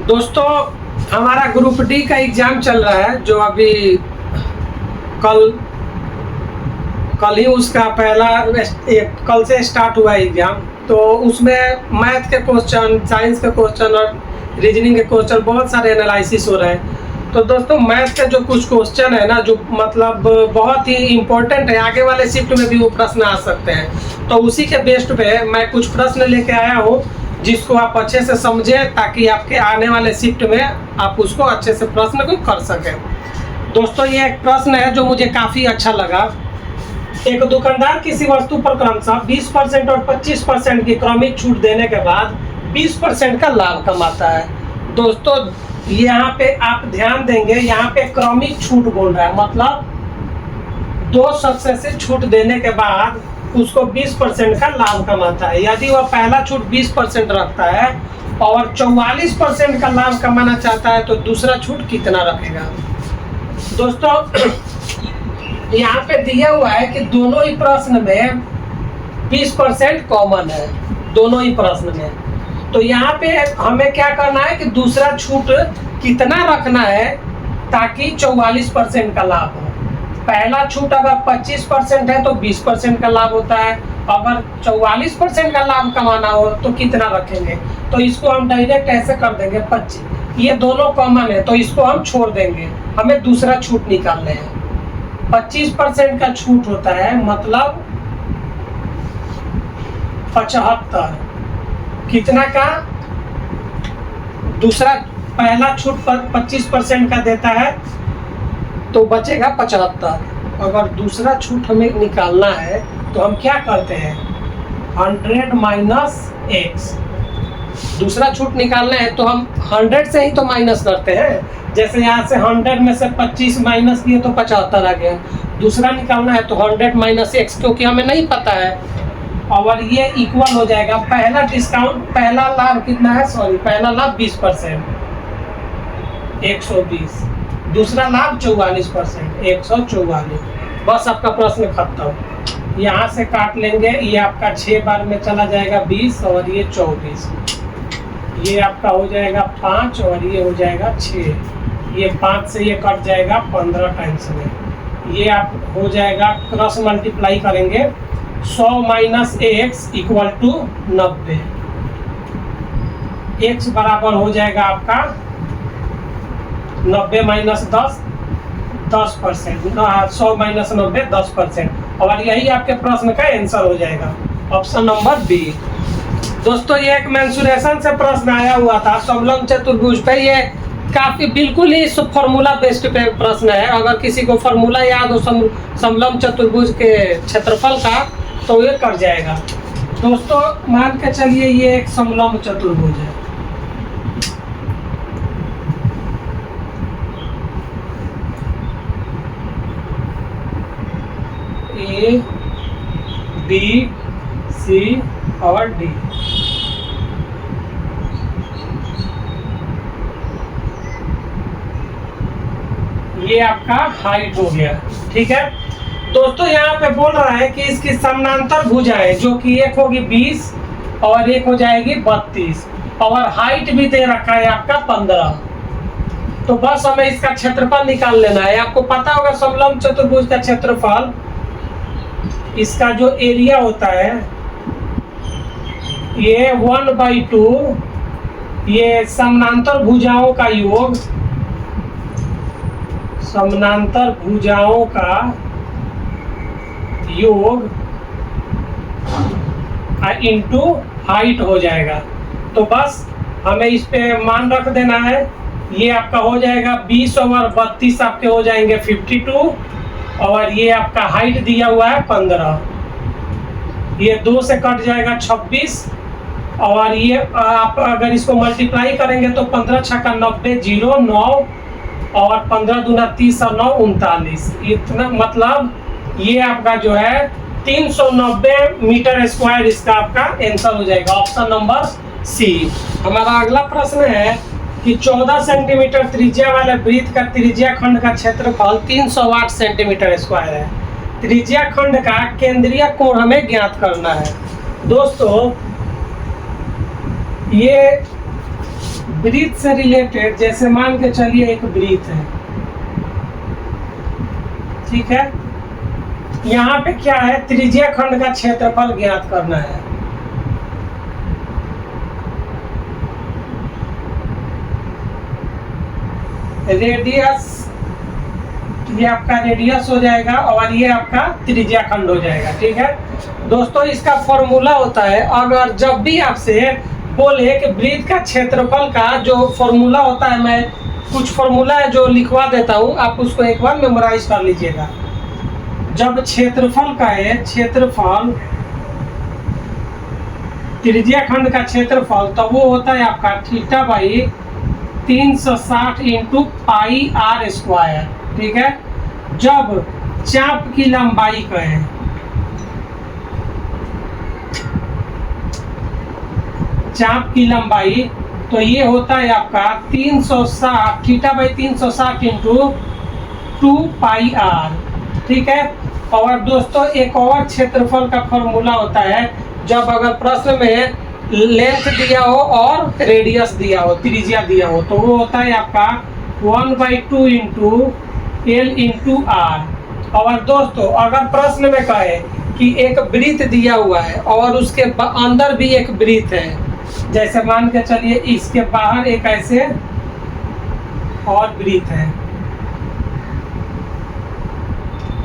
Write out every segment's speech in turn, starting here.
दोस्तों, हमारा group D का एग्ज़ाम चल रहा है जो अभी कल कल ही उसका कल से स्टार्ट हुआ है एग्ज़ाम। तो उसमें मैथ के क्वेश्चन, साइंस के क्वेश्चन और रीजनिंग के क्वेश्चन बहुत सारे एनालिसिस हो रहे हैं। तो दोस्तों, मैथ के जो कुछ क्वेश्चन है ना, जो मतलब बहुत ही इम्पोर्टेंट है, आगे वाले शिफ्ट में भी वो प्रश्न आ सकते हैं। तो उसी के बेस्ड पे मैं कुछ प्रश्न लेके आया हूँ जिसको आप अच्छे से समझें, ताकि आपके आने वाले शिफ्ट में आप उसको अच्छे से प्रश्न को कर सकें। दोस्तों, ये एक प्रश्न है जो मुझे काफ़ी अच्छा लगा। एक दुकानदार किसी वस्तु पर क्रमशः 20% और 25% की क्रमिक छूट देने के बाद 20% का लाभ कमाता है। दोस्तों, यहाँ पे आप ध्यान देंगे, यहाँ पे क्रमिक छूट बोल रहा है, मतलब 2 शख्स से छूट देने के बाद उसको 20% का लाभ कमाता है। यदि वह पहला छूट 20% रखता है और 44% का लाभ कमाना चाहता है तो दूसरा छूट कितना रखेगा? दोस्तों, यहाँ पे दिया हुआ है कि दोनों ही प्रश्न में 20% कॉमन है, दोनों ही प्रश्न में। तो यहाँ पे हमें क्या करना है कि दूसरा छूट कितना रखना है ताकि 44% का लाभ हो। पहला छूट अगर 25% है तो 20% का लाभ होता है, अगर 44% का लाभ कमाना हो तो कितना रखेंगे? तो इसको हम डायरेक्ट ऐसे कर देंगे 25, ये दोनों कॉमन है तो इसको हम छोड़ देंगे, हमें दूसरा छूट निकालना है। 25% का छूट होता है मतलब 75, कितना का? दूसरा पहला छूट पर 25% का देता है तो बचेगा 75। अगर दूसरा छूट हमें निकालना है तो हम क्या करते हैं, 100 माइनस x। दूसरा छूट निकालना है तो हम 100 से ही तो माइनस करते हैं। जैसे यहाँ से 100 में से 25 माइनस किए तो 75 आ गया। दूसरा निकालना है तो 100 माइनस x, क्योंकि हमें नहीं पता है, और ये इक्वल हो जाएगा। पहला डिस्काउंट, पहला लाभ कितना है, पहला लाभ 20%, 120। दूसरा लाभ 44%, 144। बस आपका प्रश्न खत्म। यहाँ से काट लेंगे, ये आपका 6 बार में चला जाएगा 20 और ये 24। ये आपका हो जाएगा 5 और ये हो जाएगा 6। ये 5 से ये कट जाएगा 15 टाइम्स में। ये आप हो जाएगा, क्रॉस मल्टीप्लाई करेंगे, 100 minus x equal to 90। x बराबर हो जाएगा आपका 90 माइनस 10%, 100 माइनस 90 10%, और यही आपके प्रश्न का आंसर हो जाएगा, ऑप्शन नंबर बी। दोस्तों, ये एक मेंसुरेशन से प्रश्न आया हुआ था समलंब चतुर्भुज पे। ये काफी बिल्कुल ही फॉर्मूला बेस्ड पे प्रश्न है। अगर किसी को फॉर्मूला याद हो समलंब चतुर्भुज के क्षेत्रफल का तो ये कर जाएगा। दोस्तों, मान के चलिए ये एक समलंब चतुर्भुज है। ए, बी, सी और डी। ये आपका हाइट हो गया, ठीक है। दोस्तों, यहाँ पे बोल रहा है कि इसकी समानांतर भुजाएं, जो कि एक होगी 20 और एक हो जाएगी 32, और हाइट भी दे रखा है आपका 15। तो बस हमें इसका क्षेत्रफल निकाल लेना है। आपको पता होगा समलंब चतुर्भुज का क्षेत्रफल, इसका जो एरिया होता है ये 1/2, ये समानांतर भुजाओं का योग, समानांतर भुजाओं का योग इनटू हाइट हो जाएगा। तो बस हमें इस पे मान रख देना है। ये आपका हो जाएगा 20 और 32 आपके हो जाएंगे 52, और ये आपका हाइट दिया हुआ है 15। ये 2 से कट जाएगा 26, और ये आप अगर इसको मल्टीप्लाई करेंगे तो 15 छक्का 90, 0 9, और 15 दूना 30 और 9 39। इतना मतलब ये आपका जो है 390 मीटर स्क्वायर इसका आपका आंसर हो जाएगा, ऑप्शन नंबर सी। हमारा अगला प्रश्न है कि 14 सेंटीमीटर त्रिज्या वाले वृत्त का त्रिज्या खंड का क्षेत्रफल 308 सेंटीमीटर स्क्वायर है। त्रिज्या खंड का केंद्रीय कोण हमें ज्ञात करना है। दोस्तों, ये वृत्त से रिलेटेड, जैसे मान के चलिए एक वृत्त है, ठीक है। यहाँ पे क्या है, त्रिज्या खंड का क्षेत्रफल ज्ञात करना है। रेडियस, ये आपका रेडियस हो जाएगा और ये आपका त्रिज्या खंड हो जाएगा, ठीक है दोस्तों। इसका फॉर्मूला होता है, अगर जब भी आपसे बोले कि वृत्त का क्षेत्रफल का जो फॉर्मूला होता है, मैं कुछ फॉर्मूला है जो लिखवा देता हूँ, आप उसको एक बार मेमोराइज कर लीजिएगा। जब क्षेत्रफल का है, क्षेत्रफल त्रिज्या खंड का क्षेत्रफल, तो वो होता है आपका theta by 360 into pi r square, ठीक है। जब चाप की लंबाई का है, चाप की लंबाई, तो ये होता है आपका 360 theta by 360 into 2 pi r, ठीक है। और दोस्तों एक और क्षेत्रफल का फॉर्मूला होता है, जब अगर प्रश्न में लेंथ दिया हो और रेडियस दिया हो, त्रिज्या दिया हो, तो वो होता है आपका 1/2 इंटू एल इंटू आर। और दोस्तों अगर प्रश्न में कहे कि एक वृत्त दिया हुआ है और उसके अंदर भी एक वृत्त है, जैसे मान के चलिए इसके बाहर एक ऐसे और वृत्त है,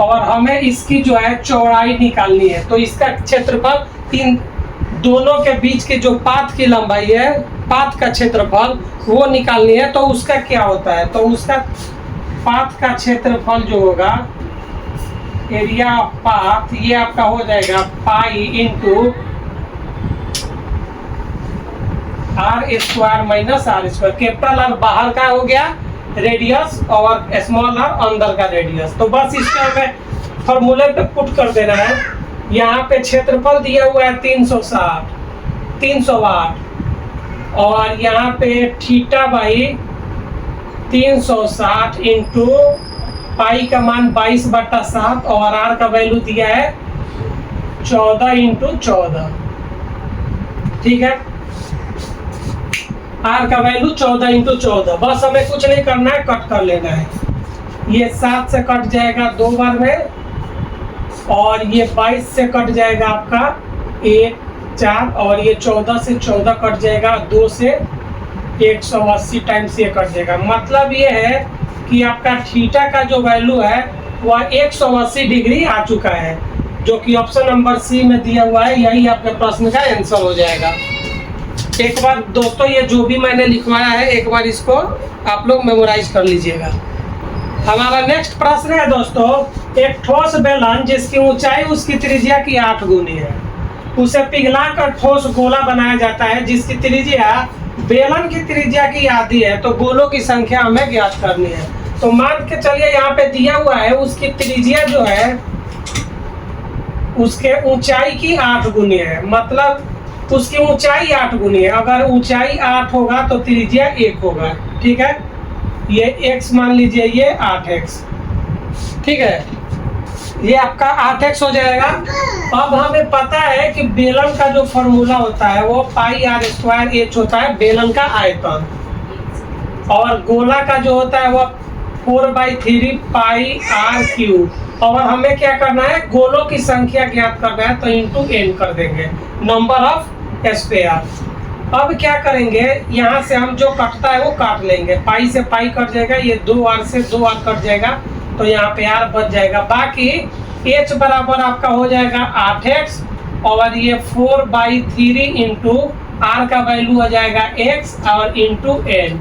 और हमें इसकी जो है चौड़ाई निकालनी है, तो इसका क्षेत्रफल इन दोनों के बीच के जो पाथ की लंबाई है, पाथ का क्षेत्रफल वो निकालनी है। तो उसका क्या होता है, तो उसका पाथ का क्षेत्रफल जो होगा, एरिया ऑफ पाथ, ये आपका हो जाएगा pi into r square minus r square. Capital R बाहर का हो गया रेडियस और स्मॉल आर अंदर का रेडियस। तो बस इसका हमें फॉर्मूले पे पुट कर देना है। यहाँ पे क्षेत्रफल दिया हुआ है 308 और यहाँ पे थीटा बाई 360 इंटू पाई का मान 22/7 और आर का वैल्यू दिया है 14 इंटू 14, ठीक है। आर का वैल्यू 14 इंटू 14। बस हमें कुछ नहीं करना है, कट कर लेना है। ये 7 से कट जाएगा 2 बार में, और ये 22 से कट जाएगा आपका 1 4, और ये 14 से 14 कट जाएगा 2 से 180 टाइम्स ये कट जाएगा। मतलब ये है कि आपका थीटा का जो वैल्यू है वह 180 डिग्री आ चुका है, जो कि ऑप्शन नंबर सी में दिया हुआ है। यही आपके प्रश्न का आंसर हो जाएगा। एक बार दोस्तों ये जो भी मैंने लिखवाया है, एक बार इसको आप लोग मेमोराइज कर लीजिएगा। हमारा नेक्स्ट प्रश्न है दोस्तों, एक ठोस बेलन जिसकी ऊंचाई उसकी त्रिज्या की 8 गुनी है, उसे पिघलाकर ठोस गोला बनाया जाता है जिसकी त्रिज्या बेलन की त्रिज्या की आधी है, तो गोलों की संख्या हमें ज्ञात करनी है। तो मान के चलिए यहाँ पे दिया हुआ है उसकी त्रिज्या जो है उसके ऊंचाई की 8 गुनी है, मतलब उसकी ऊंचाई 8 गुनी है। अगर ऊंचाई 8 होगा तो त्रिज्या 1 होगा, ठीक है। ये x मान लीजिए, ये 8x, ठीक है। ये आपका 8x हो जाएगा। अब हमें पता है कि बेलन का जो फॉर्मूला होता है वो पाई आर स्क्वायर एच होता है, बेलन का आयतन, और गोला का जो होता है वो 4/3 पाई आर क्यूब। और हमें क्या करना है, गोलों की संख्या ज्ञात करना है, तो इंटू n कर देंगे, नंबर ऑफ स्क्वायर। अब क्या करेंगे, यहाँ से हम जो कटता है वो काट लेंगे, पाई से पाई कट जाएगा, ये 2r से 2r कट जाएगा, तो यहाँ पे r बच जाएगा। बाकी h बराबर आपका हो जाएगा 8x, और ये 4/3 इंटू r का वैल्यू हो जाएगा x और इंटू n।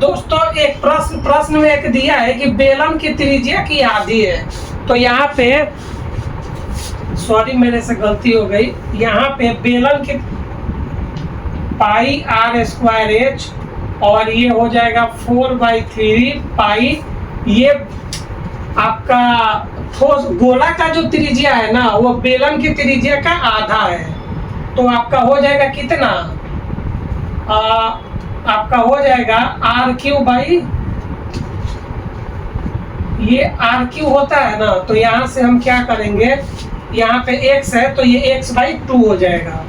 दोस्तों एक प्रश्न में एक दिया है कि बेलन की त्रिज्या की आधी है, तो यहाँ पे सॉरी मेरे से गलती हो गई, यहाँ पे बेलन की पाई आर स्क्वायर एच और ये हो जाएगा 4/3 पाई, ये आपका ठोस गोला का जो त्रिज्या है ना वो बेलन की त्रिज्या का आधा है, तो आपका हो जाएगा कितना, आपका हो जाएगा आर क्यू बाई, ये आर क्यू होता है ना, तो यहाँ से हम क्या करेंगे, यहाँ पे x है तो ये x/2 हो जाएगा,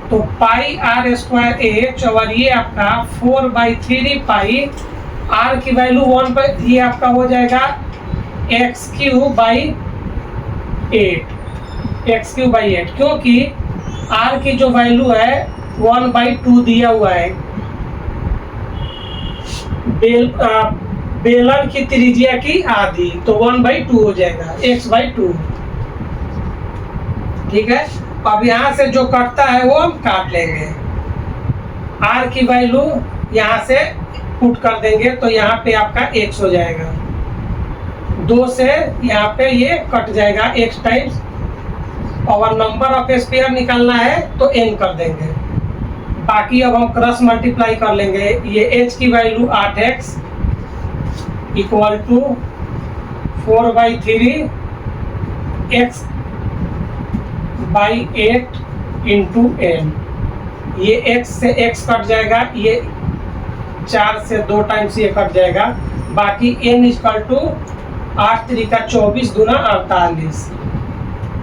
तो पाई आर स्क्वायर एच, और ये आपका 4/3 पाई आर की वैल्यू 1 पर, ये आपका हो जाएगा x³/8, क्योंकि आर की जो वैल्यू है 1/2 दिया हुआ है। बेलन की त्रिज्या की आधी, तो 1/2 हो जाएगा, x/2। ठीक है, अब यहाँ से जो कटता है वो हम काट लेंगे। आर की वैल्यू यहाँ से पुट कर देंगे, तो यहाँ पे आपका x हो जाएगा। 2 से यहाँ पे ये कट जाएगा x टाइम्स, और नंबर ऑफ स्क्वायर निकालना है तो n कर देंगे। बाकी अब हम क्रॉस मल्टीप्लाई कर लेंगे। ये h की value 8x equal to 4/3 x/8 into n। ये x से x कट जाएगा, ये 4 से 2 टाइम्स ये कट जाएगा। बाकी n इक्वल टू 8 त्रिका 24 दूना 48।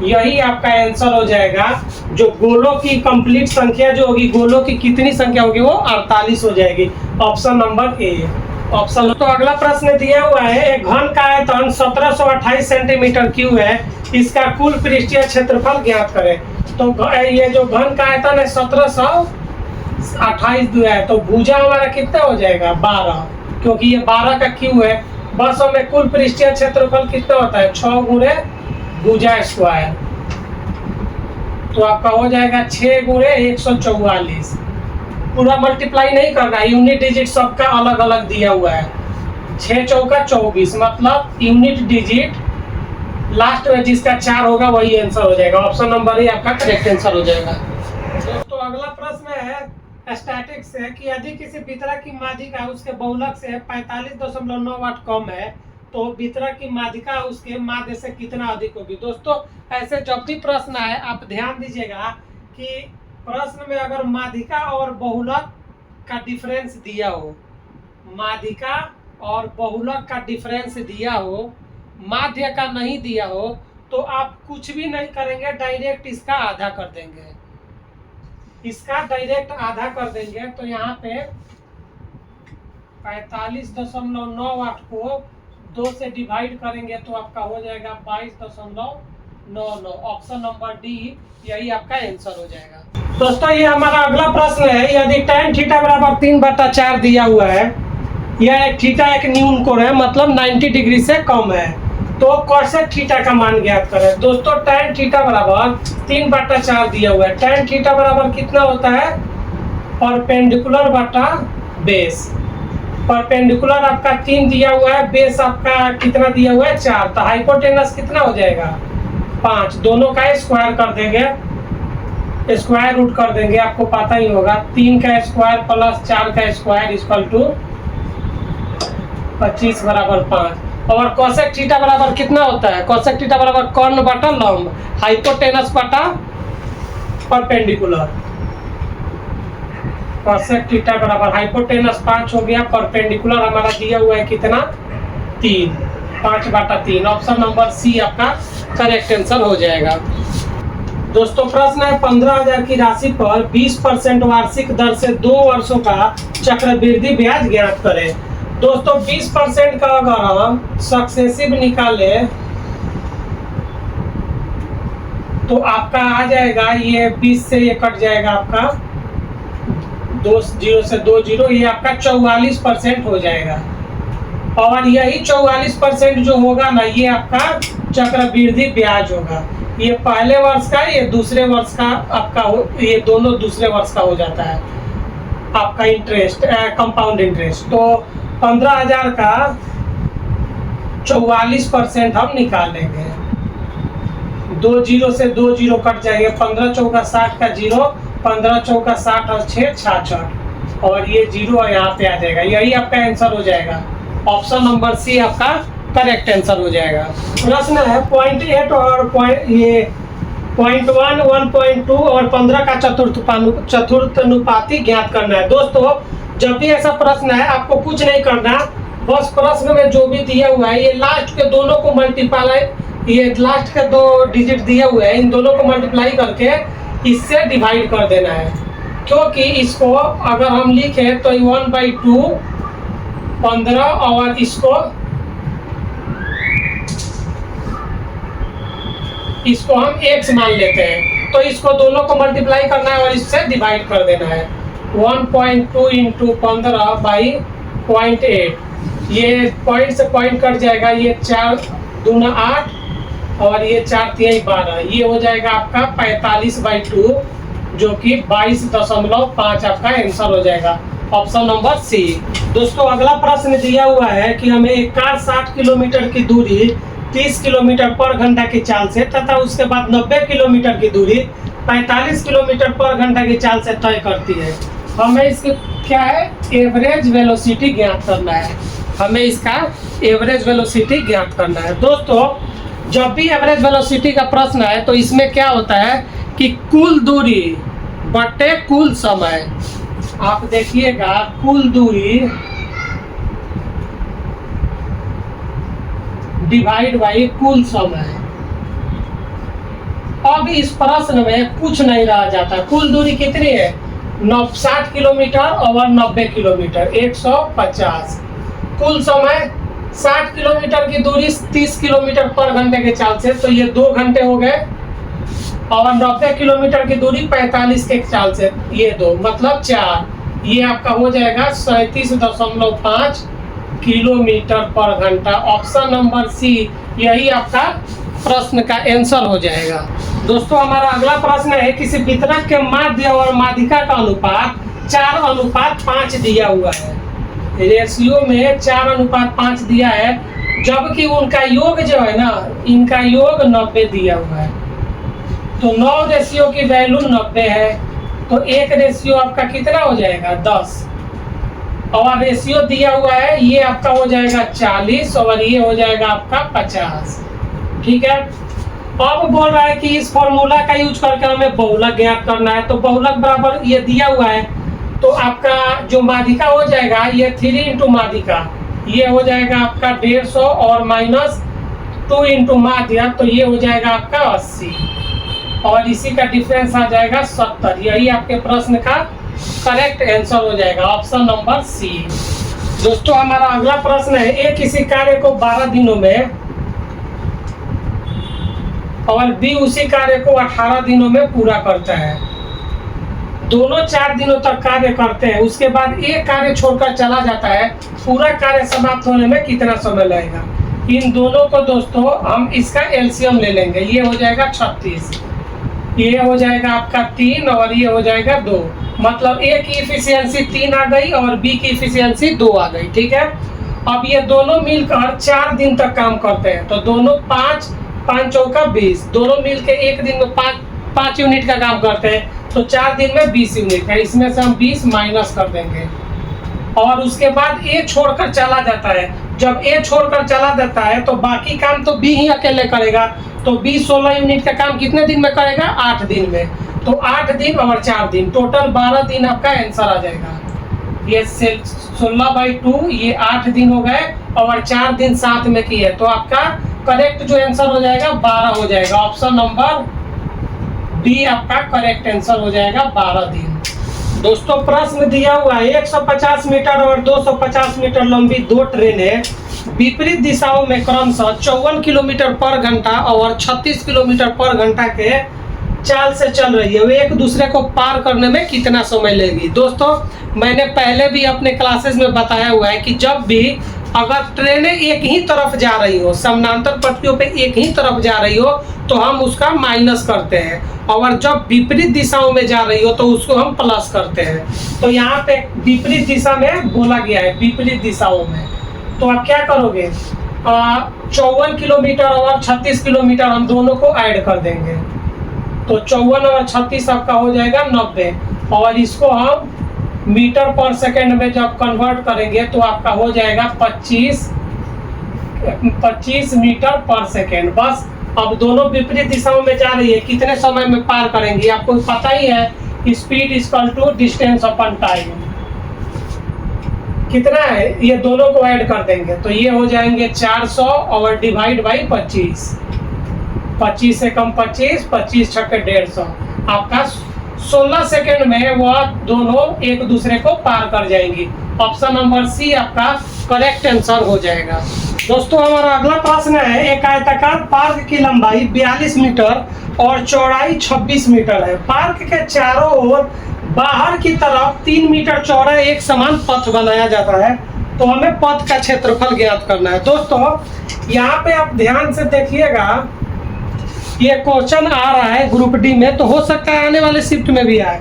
यही आपका आंसर हो जाएगा। जो गोलों की कंप्लीट संख्या जो होगी, गोलों की कितनी संख्या होगी, वो 48 हो जाएगी। Option number A. ऑप्शन। तो अगला प्रश्न दिया हुआ है, एक घन का आयतन 1728 सेंटीमीटर क्यूब है, इसका कुल पृष्ठीय क्षेत्रफल ज्ञात करें। तो ये जो घन का आयतन है 1728 दिया है, तो भुजा हमारा कितना हो जाएगा 12, क्योंकि ये 12 का क्यूब है। बस हमें कुल पृष्ठीय क्षेत्रफल कितना होता है 6 गुणे भुजा स्क्वायर, तो आपका हो जाएगा 6 गुणे 144। पूरा मल्टीप्लाई नहीं करना, यूनिट डिजिट सबका अलग अलग दिया हुआ है। 6 चौका 24, मतलब यूनिट डिजिट लास्ट में जिसका 4 होगा वही आंसर हो जाएगा। ऑप्शन नंबर ए आपका करेक्ट आंसर हो जाएगा। दोस्तों अगला प्रश्न है स्टैटिक्स से कि यदि किसी वितरक की माध्यिका उसके बहुलक से 45.98 कम है, तो वितरक की माध्यिका उसके माध्य से कितना अधिक होगी। दोस्तों ऐसे जब भी प्रश्न है आप ध्यान दीजिएगा कि प्रश्न में अगर माध्यिका और बहुलक का डिफरेंस दिया हो, माध्यिका और बहुलक का डिफरेंस दिया हो, माध्य का नहीं दिया हो, तो आप कुछ भी नहीं करेंगे, डायरेक्ट इसका आधा कर देंगे। इसका डायरेक्ट आधा कर देंगे, तो यहाँ पे 45.98 को 2 से डिवाइड करेंगे तो आपका हो जाएगा 22.99। ऑप्शन नंबर डी यही आपका आंसर हो जाएगा। दोस्तों ये हमारा अगला प्रश्न है, यदि tan थीटा बराबर 3/4 दिया हुआ है, यह एक थीटा एक न्यून कोण है, मतलब 90 डिग्री से कम है, तो cosec थीटा का मान ज्ञात करें। दोस्तों tan थीटा बराबर 3/4 दिया हुआ है। tan थीटा बराबर कितना होता है, परपेंडिकुलर बटा बेस। परपेंडिकुलर आपका 3 दिया हुआ है, बेस आपका कितना दिया हुआ है 4, तो हाइपोटेनस कितना हो जाएगा 5। दोनों का स्क्वायर कर देंगे, स्क्वायर रूट कर देंगे, आपको पता ही होगा। 3 का स्क्वायर प्लस 4 का स्क्वायर इक्वल टू 25 बराबर 5। और कोसेक थीटा बराबर कितना होता है, कोसेक थीटा बराबर कर्ण बटा लंब, हाइपोटेनस बटा परपेंडिकुलर। कोसेक थीटा बराबर हाइपोटेनस 5 हो गया, परपेंडिकुलर हमारा दिया हुआ है कितना 3, 5/3। ऑप्शन नंबर सी आपका करेक्ट आंसर हो जाएगा। दोस्तों प्रश्न है 15,000 की राशि पर 20% वार्षिक दर से 2 वर्षों का चक्रवृद्धि ब्याज ज्ञात करें। दोस्तों 20% का अगर हम सक्सेसिव निकाले तो आपका आ जाएगा, ये 20 से ये कट जाएगा आपका 2 0 से 2 0, ये आपका 44% हो जाएगा। और यही 44% जो होगा ना, ये आपका चक्रवृद्धि ब्याज होगा। ये पहले वर्ष का, ये दूसरे वर्ष का आपका ये दोनों दूसरे वर्ष का हो जाता है आपका इंटरेस्ट, कंपाउंड इंटरेस्ट। तो 15,000 का 44% हम निकाल लेंगे। 2 0 से 2 0 कट जाएंगे, 15 चौका 60 का 0, 15 चौका 60 और 6 66, और ये 0 यहाँ पे आ जाएगा। यही आपका आंसर हो जाएगा। ऑप्शन नंबर सी आपका करेक्ट आंसर हो जाएगा। प्रश्न है 0.8 और 0.1, 1.2 और 15 का चतुर्थानुपाती ज्ञात करना है। दोस्तों जब भी ऐसा प्रश्न है आपको कुछ नहीं करना, बस प्रश्न में जो भी दिया हुआ है, ये लास्ट के दोनों को मल्टीप्लाई, ये लास्ट के 2 डिजिट दिए हुए हैं, इन दोनों को मल्टीप्लाई करके इससे डिवाइड कर देना है, क्योंकि इसको अगर हम लिखें तो 1/2 15 और इसको हम x मान लेते हैं, तो इसको दोनों को मल्टीप्लाई करना है और इससे डिवाइड कर देना है। 1.2 इंटू 15 बाई 0.8, ये पॉइंट से पॉइंट कट जाएगा, ये 4 दूना 8 और ये 4 तिहाई 12, ये हो जाएगा आपका 45/2, जो कि 22.5 आपका आंसर हो जाएगा, ऑप्शन नंबर सी। दोस्तों अगला प्रश्न दिया हुआ है कि हमें एक कार 60 किलोमीटर की दूरी 30 किलोमीटर पर घंटा की चाल से तथा उसके बाद 90 किलोमीटर की दूरी 45 किलोमीटर पर घंटा की चाल से तय करती है। हमें इसकी क्या है, एवरेज वेलोसिटी ज्ञात करना है। हमें इसका एवरेज वेलोसिटी ज्ञात करना है। दोस्तों जब भी एवरेज वेलोसिटी का प्रश्न है तो इसमें क्या होता है कि कुल दूरी बटे कुल समय। आप देखिएगा, कुल दूरी डिवाइड बाई कुल समय। अब इस प्रश्न में कुछ नहीं रहा जाता। कुल दूरी कितनी है, 60 किलोमीटर और 90 किलोमीटर 150। कुल समय 60 किलोमीटर की दूरी 30 किलोमीटर पर घंटे के चाल से, तो ये 2 घंटे हो गए, और 90 किलोमीटर की दूरी 45 के चाल से, ये 2 मतलब 4, ये आपका हो जाएगा 37.5 किलोमीटर पर घंटा। ऑप्शन नंबर सी यही आपका प्रश्न का आंसर हो जाएगा। दोस्तों हमारा अगला प्रश्न है, किसी वितरक के माध्य और माध्यिका का अनुपात 4:5 दिया हुआ है। रेशियो में 4:5 दिया है, जबकि उनका योग जो है ना, इनका योग 90 दिया हुआ है। तो 9 रेशियो की वैल्यू 90 है, तो 1 रेशियो आपका कितना हो जाएगा, 10, और रेशियो दिया हुआ है ये आपका हो जाएगा 40 और ये हो जाएगा आपका 50। ठीक है, अब बोल रहा है कि इस फॉर्मूला का यूज करके हमें बहुलक ज्ञात करना है। तो बहुलक बराबर ये दिया हुआ है, तो आपका जो माध्यिका हो जाएगा ये 3 इंटू माध्यिका, ये हो जाएगा आपका 150 और माइनस 2 इंटू माध्य, तो ये हो जाएगा आपका 80, और इसी का डिफरेंस आ जाएगा 70। यही आपके प्रश्न का करेक्ट आंसर हो जाएगा, ऑप्शन नंबर सी। दोस्तों हमारा अगला प्रश्न है, एक किसी कार्य को 12 दिनों में और बी उसी कार्य को 18 दिनों में पूरा करता है। दोनों 4 दिनों तक कार्य करते हैं, उसके बाद एक कार्य छोड़कर चला जाता है। पूरा कार्य समाप्त होने में कितना समय लगेगा। इन दोनों को दोस्तों हम इसका एलसीएम ले लेंगे, ये हो जाएगा 36, ये हो जाएगा आपका 3 और ये हो जाएगा 2, मतलब ए की इफिशियंसी 3 आ गई और बी की इफिशियंसी 2 आ गई। ठीक है, अब ये दोनों मिलकर 4 दिन तक काम करते हैं, तो दोनों 5 चौका 20, दोनों मिलकर एक दिन में 5 यूनिट का काम करते हैं, तो 4 दिन में 20 यूनिट है। इसमें से हम 20 माइनस कर देंगे, और उसके बाद ए छोड़कर चला जाता है। जब ए छोड़कर चला जाता है तो बाकी काम तो बी ही अकेले करेगा, तो बी 16 यूनिट का काम कितने दिन में करेगा, 8 दिन में। तो 8 दिन और 4 दिन, टोटल 12 दिन आपका आंसर आ जाएगा। ये 16/2, ये 8 दिन हो गए और 4 दिन साथ में किए, तो आपका करेक्ट जो आंसर हो जाएगा 12 हो जाएगा। ऑप्शन नंबर डी आपका करेक्ट आंसर हो जाएगा 12 दिन। दोस्तों प्रश्न दिया हुआ है, 150 मीटर और 250 मीटर लंबी 2 ट्रेनें विपरीत दिशाओं में क्रमशः 54 किलोमीटर पर घंटा और 36 किलोमीटर पर घंटा के चाल से चल रही है। वे एक दूसरे को पार करने में कितना समय लेगी। दोस्तों मैंने पहले भी अपने क्लासेस में बताया हुआ है कि जब भी अगर ट्रेनें एक ही तरफ जा रही हो, समानांतर पटरियों पे एक ही तरफ जा रही हो, तो हम उसका माइनस करते हैं, और जब विपरीत दिशाओं में जा रही हो तो उसको हम प्लस करते हैं। तो यहाँ पे विपरीत दिशा में बोला गया है, विपरीत दिशाओं में। तो आप क्या करोगे, 54 किलोमीटर और 36 किलोमीटर हम दोनों को ऐड कर देंगे, तो 54 और 36 आपका हो जाएगा 90, और इसको हम मीटर पर सेकेंड में जब कन्वर्ट करेंगे तो आपका हो जाएगा 25 मीटर पर सेकेंड। बस अब दोनों विपरीत दिशाओं में जा रही है, कितने समय में पार करेंगी आपको पता ही है। Speed equal to distance upon time, कितना है, ये दोनों को ऐड कर देंगे, तो ये हो जाएंगे 400 और डिवाइड बाई 25, 25 से कम 25, 25 छक्के 150, आपका 16 सेकेंड में वह दोनों एक दूसरे को पार कर जाएंगी। ऑप्शन नंबर सी आपका करेक्ट आंसर हो जाएगा। दोस्तों हमारा अगला प्रश्न है, एक आयताकार पार्क की लंबाई 42 मीटर और चौड़ाई 26 मीटर है। पार्क के चारों ओर बाहर की तरफ 3 मीटर चौड़ा एक समान पथ बनाया जाता है, तो हमें पथ का क्षेत्रफल ज्ञात करना है। दोस्तों यहाँ पे आप ध्यान से देखिएगा, ये क्वेश्चन आ रहा है ग्रुप डी में, तो हो सकता है आने वाले शिफ्ट में भी आए,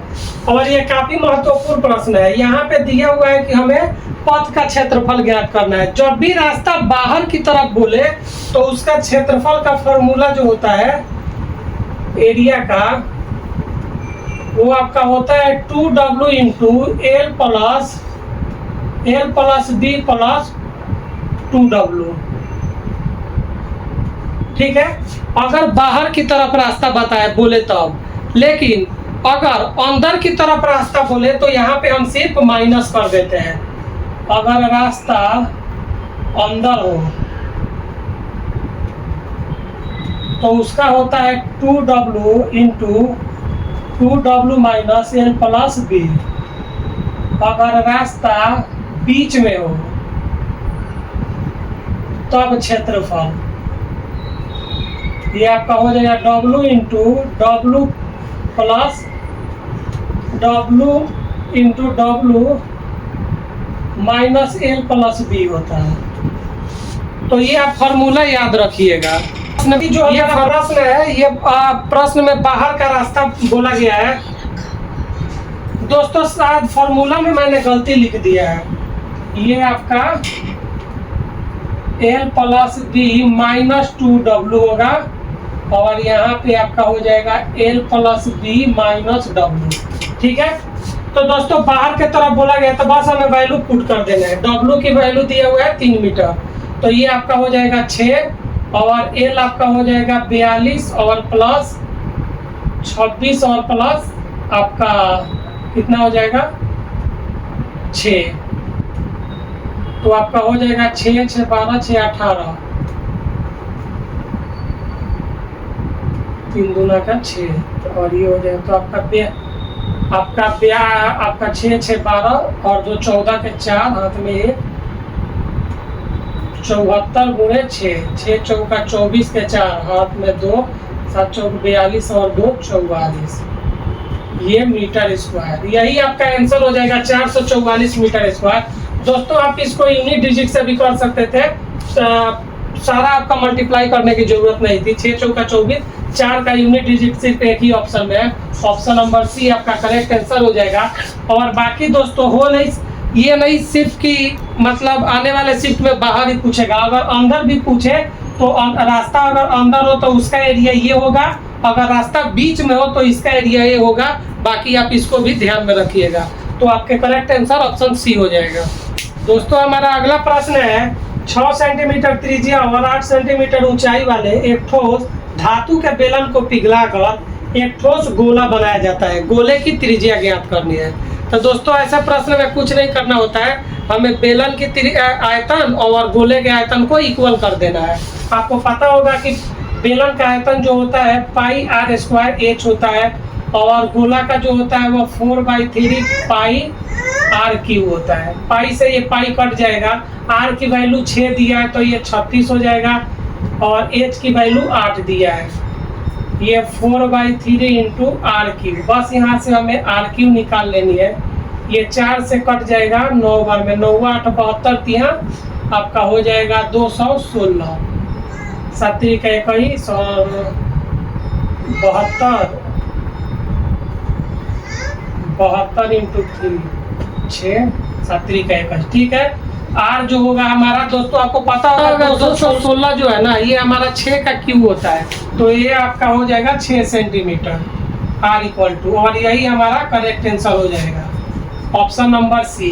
और ये काफी महत्वपूर्ण प्रश्न है। यहाँ पे दिया हुआ है कि हमें पथ का क्षेत्रफल ज्ञात करना है। जब भी रास्ता बाहर की तरफ बोले तो उसका क्षेत्रफल का फॉर्मूला जो होता है एरिया का, वो आपका होता है 2W into l plus b plus 2W। ठीक है, अगर बाहर की तरफ रास्ता बताए बोले तब, लेकिन अगर अंदर की तरफ रास्ता बोले तो यहाँ पे हम सिर्फ माइनस कर देते हैं। अगर रास्ता अंदर हो तो उसका होता है 2W into 2W minus l plus b. अगर रास्ता बीच में हो तब क्षेत्रफल, ये आपका हो जाएगा W into W plus W into W minus l plus b होता है। तो ये आप फॉर्मूला याद रखिएगा। जो ये प्रश्न है, ये प्रश्न में बाहर का रास्ता बोला गया है। दोस्तों शायद फॉर्मूला में मैंने गलती लिख दिया है। ये आपका L plus b minus 2W होगा, और यहाँ पे आपका हो जाएगा l plus b minus W। ठीक है, तो दोस्तों बाहर के तरफ बोला गया तो बस हमें वैल्यू पुट कर देना है। W की वैल्यू दिया हुआ है 3 मीटर, तो ये आपका हो जाएगा 6, और एल आपका हो जाएगा 42 और प्लस 26 और प्लस आपका कितना हो जाएगा 6, तो आपका हो जाएगा 6 6 12 6 18, 3 दूना का 6, और ये हो जाएगा तो आपका 6 6 12 और जो 14 के 4 हाथ में 1, 74 गुणे 6, 6 चौका 24 के 4 हाथ में 2, 7 चौक 42 और 2 44, ये मीटर स्क्वायर। यही आपका आंसर हो जाएगा 444 मीटर स्क्वायर। दोस्तों आप इसको यूनिट डिजिट से भी कर सकते थे, सारा आपका मल्टीप्लाई करने की जरूरत नहीं थी। 6 चौका 24, 4 का यूनिट डिजिट सिर्फ एक ही ऑप्शन में है। ऑप्शन नंबर सी आपका करेक्ट आंसर हो जाएगा। और बाकी दोस्तों हो नहीं, ये नहीं सिर्फ कि मतलब आने वाले शिफ्ट में बाहर ही पूछेगा, अगर अंदर भी पूछे तो रास्ता अगर अंदर हो तो उसका एरिया ये होगा, अगर रास्ता बीच में हो तो इसका एरिया ये होगा। बाकी आप इसको भी ध्यान में रखिएगा, तो आपके करेक्ट आंसर ऑप्शन सी हो जाएगा। दोस्तों हमारा अगला प्रश्न है, 6 सेंटीमीटर त्रिज्या और 8 सेंटीमीटर ऊंचाई वाले एक ठोस धातु के बेलन को पिघलाकर एक ठोस गोला बनाया जाता है। गोले की त्रिज्या ज्ञात करनी है। तो दोस्तों ऐसा प्रश्न में कुछ नहीं करना होता है, हमें बेलन की आयतन और गोले के आयतन को इक्वल कर देना है। आपको पता होगा कि बेलन का आयतन जो होता है पाई आर स्क्वायर एच होता है, और गोला का जो होता है वो 4/3 पाई आर क्यू होता है। पाई से ये पाई कट जाएगा, आर की वैल्यू 6 दिया है तो ये 36 हो जाएगा, और एच की वैल्यू 8 दिया है, ये 4/3 इंटू आर क्यू। बस यहाँ से हमें आर क्यू निकाल लेनी है। ये 4 से कट जाएगा 9 बार में, 9 8 72 तिहा आपका हो जाएगा 216, 7 21 और 72 इंटू 3 6 7 21। ठीक है, आर जो होगा हमारा दोस्तों आपको पता होगा 216 जो है ना, ये हमारा 6 का क्यू होता है, तो ये आपका हो जाएगा 6 सेंटीमीटर आर इक्वल टू, और यही हमारा करेक्ट आंसर हो जाएगा ऑप्शन नंबर सी।